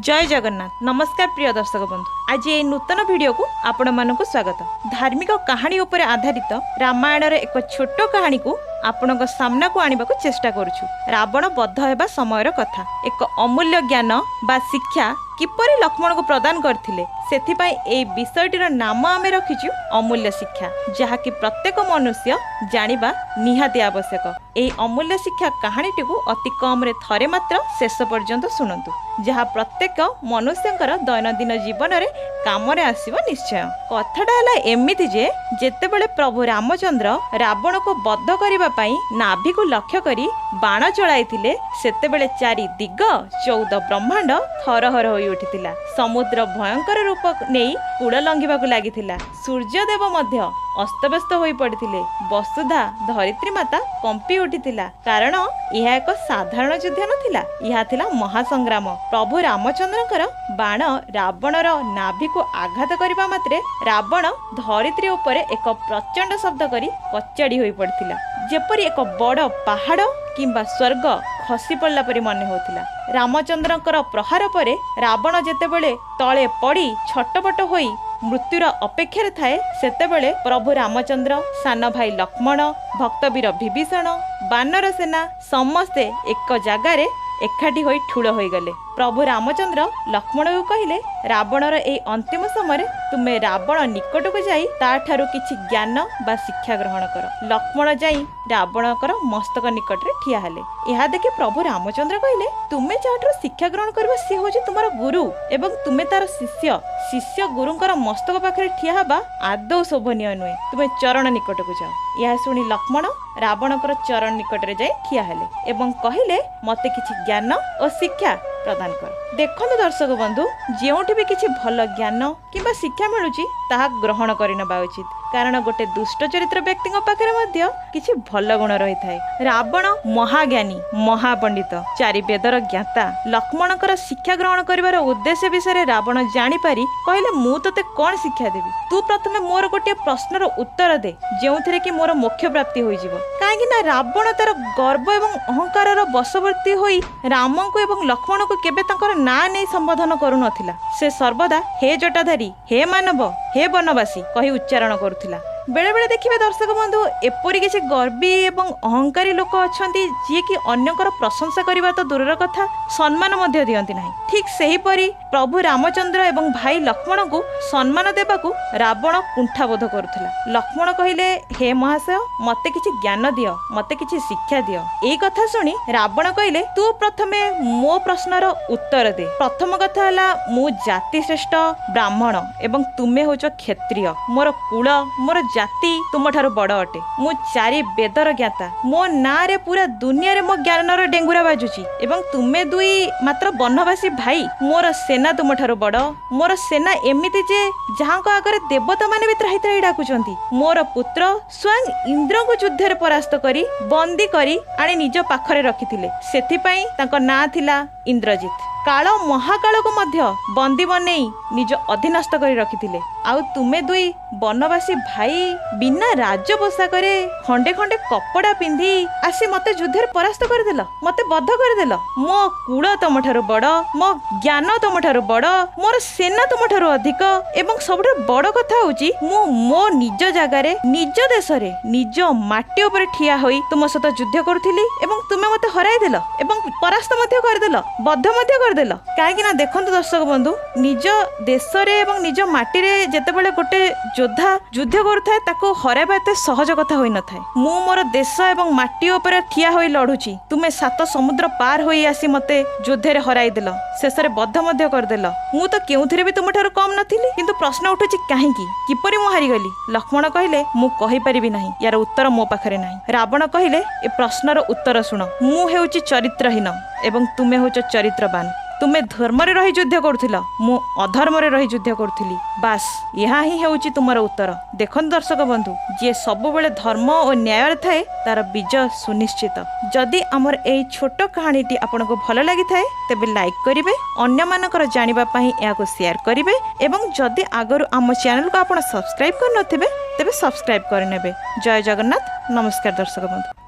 जय जगन्नाथ। नमस्कार प्रिय दर्शक बंधु, आज ये नूतन वीडियो को आपण मानक स्वागत। धार्मिक कहानी उपर आधारित रामायण एक छोट कहानी को आपण सामना को आने को चेष्टा करुछु। रावण बद्ध हेबा समयर कथा, एक अमूल्य ज्ञान बा शिक्षा किपरि लक्ष्मण को प्रदान करथिले, सेथिपाई ए विषयटीर नाम आमे रखिछु अमूल्य शिक्षा, जहा कि प्रत्येक मनुष्य जानिबा निहाती आवश्यक। ए अमूल्य शिक्षा कहानीटी को अति कम रे थरे मात्र शेष पर्यंत सुनंतु, जहा प्रत्येक मनुष्यंकर दैनंदिन जीवन रे काम रे आसीबो निश्चय। कथाटा हला एमिति जे जेतेबेले प्रभु रामचंद्र रावण को बद्ध करिबा पई नाभि को लक्ष्य करी बाण चलाइथिले, सेतेबेले चारि दिग 14 ब्रह्मांड थरहर होई उठिथिला। समुद्र भयंकर रूप नेई कूल लंघिबाकू लागिथिला। सूर्यदेव मध्य अस्तव्यस्त होई पड़िथिले। वसुधा धरित्री माता कंपी उठिथिला, कारण यह एक साधारण युद्ध नथिला, यह थिला महासंग्राम। प्रभु रामचंद्रकर बाण रावणर नाभि को आघात करिबा मात्रे रावण धरित्री उपरे एक प्रचंड शब्द करी कचाड़ी होई पड़िथिला, जेपरि एक बड़ पहाड़ किंबा स्वर्ग खसी पड़ला परि मने होतिला। रामचंद्रकर प्रहार परे रावण जेतेबेले तळे पड़ी छटपट होई मृत्युर अपेक्षा थाए, सेतेबेले प्रभु रामचंद्र, सान भाई लक्ष्मण, भक्तवीर विभीषण, बानर सेना समस्ते एक जगार एकाठी होई ठूल होई गले। प्रभु रामचंद्र लक्ष्मण को कहिले, रावणर ए अंतिम समय तुमे रावण निकट को जाई ताठारु किछि ज्ञान बा शिक्षा ग्रहण कर। लक्ष्मण जाई रावणकर मस्तक निकट रे ठिया हेले। यहा देखि प्रभु रामचंद्र कहिले, तुमे जाठारु शिक्षा ग्रहण करबा से होजे तुमार गुरु एवं तुमे तार शिष्य। शिष्य गुरुंकर मस्तक पाखरे ठिया हबा आदौ शोभनीय नुहे, तुमे चरण निकट को जाओ। यह सुनी लक्ष्मण रावणकर चरण निकट रे जाई ठिया हेले एवं कहिले, मते किछि ज्ञान और शिक्षा प्रदान कर। देखो दर्शक बंधु, जेउठी भी किछि भल ज्ञान किंबा शिक्षा मिलुची ताहा ग्रहण करिनबा उचित, कारण गोटे दुष्ट चरित्र व्यक्ति पाखरे मध्य किछि भल गुण रही थाए। रावण महाज्ञानी महापंडित, चारि वेदर ज्ञाता। लक्ष्मणकर शिक्षा ग्रहण करिवार उद्देश्य विषय रावण जानि पारि कहले, मु तते कोन शिक्षा देबी, तू प्रथमे मोर गोटे प्रश्नर उत्तर दे जेउथिरे कि मोर मोक्ष प्राप्ति होई जिवो। काहेकि ना रावण तार गर्व एवं अहंकारर वशवर्ती होई रामको एवं लक्ष्मण को केबे तांकर ना नै संबोधन करू नथिला। से सर्वदा हे जटाधारी, हे मानव, हे वनवासी कही उच्चारण करुथिला। बेले बेले देखिबे दर्शक बंधु, एपरि किछि गर्वी एवं अहंकारी लोक अछंती जे कि अन्यकर प्रशंसा करिबा तो दूरर कथा सम्मान मध्य दियंती नाही। ठीक सेही परि प्रभु रामचंद्र एवं भाई लक्ष्मण को सम्मान देबाकू रावण कुंठाबोध करुथिला। लक्ष्मण कहिले, हे महाशय, मते किछि ज्ञान दियो, मते किछि शिक्षा दियो। एई कथा सुनी रावण कहिले, तू प्रथमे मो प्रश्नर उत्तर दे। प्रथम कथा हला, मु जाति श्रेष्ठ ब्राह्मण एवं तुमे होचो क्षत्रिय। मोर कुल मोर जाति तुमठारु बड़ अटे। मु चारि वेदर ज्ञाता। मो ना रे पूरा दुनिया रे मो ज्ञानर डेंगुरा बाजुची एवं तुमे दुई मात्र वनवासी भाई। मोर सेना तुमठारु बड़। मोर सेना एमिति जे जहांको आगरे देवता माने भी त्राही त्राही डाकुचंती। मोर पुत्र स्वयं इंद्र को युद्ध रे परास्त करी बंदी करी आनी निज पाखरे रखिथिले, सेथिपई तांको ना थिला इंद्रजित। काल महाकाल को मध्य बंदी बनै निज अधीनस्थ करी रखिथिले। आउ तुमे दुई वनवासी भाई बिना राज पोशाकरे खंडे खंडे कपड़ा पिंधि आसी मते युद्धरे परास्त करदेल, मते बद्ध करदेल। मो कुल तुमठारु बड़, मो ज्ञान तुमठारु बड़, मोर सेना तुमठारु अधिक एवं सबठारु बड़ कथा होची, मु मो निज जगारे निज देशरे निज माटी ऊपर ठिया होई तुम सहित युद्ध करुथिली एवं तुमे मते हराई देल एवं परास्त मध्य करदेल, बद्ध मध्य करदेल। काहेकि ना देखंतु दर्शक बंधु, निज देशरे एवं निज माटी रे जेतेबेले गोटे योद्धा युद्ध करुथाय ताको हराइबा एते सहज कथा होई नथाय। मु मोर देश एवं माटी ऊपर ठिया होई लढुची, तुमे 7 समुद्र पार होई आसी मते युद्ध रे हराई देल, शेषरे बद्ध मध्य करदेल। मु तो केउथिरे भी तुमठारु कम नथिली, किंतु प्रश्न उठुची काहेकि, किपरि मु हारि गली। लक्ष्मण कहिले, मु कहि परिबि नाही, यार उत्तर मो पाखरे नाही। रावण कहिले, ए प्रश्नर उत्तर सुन। मु हेउची चरित्रहीन एवं तुमे होच चरित्रवान। तुमे धर्म रे रही युद्ध करुथिल, मु अधर्म रे रही युद्ध करुथिली। बास यहा ही हेउची तुमर उत्तर। देखन दर्शक बंधु, जे सब बेले धर्म और न्याय रे थाए तार विजय सुनिश्चित। जदि हमर एई छोट कहानीटी आपनको भल लागि थाए तेबे लाइक करिवे, अन्य मानकर जानिबा पई याको शेयर करिवे एवं जदि आगरु हम चैनल को आपण सब्सक्राइब कर नथिबे तेबे सब्सक्राइब करनेबे। जय जगन्नाथ। नमस्कार दर्शक बंधु।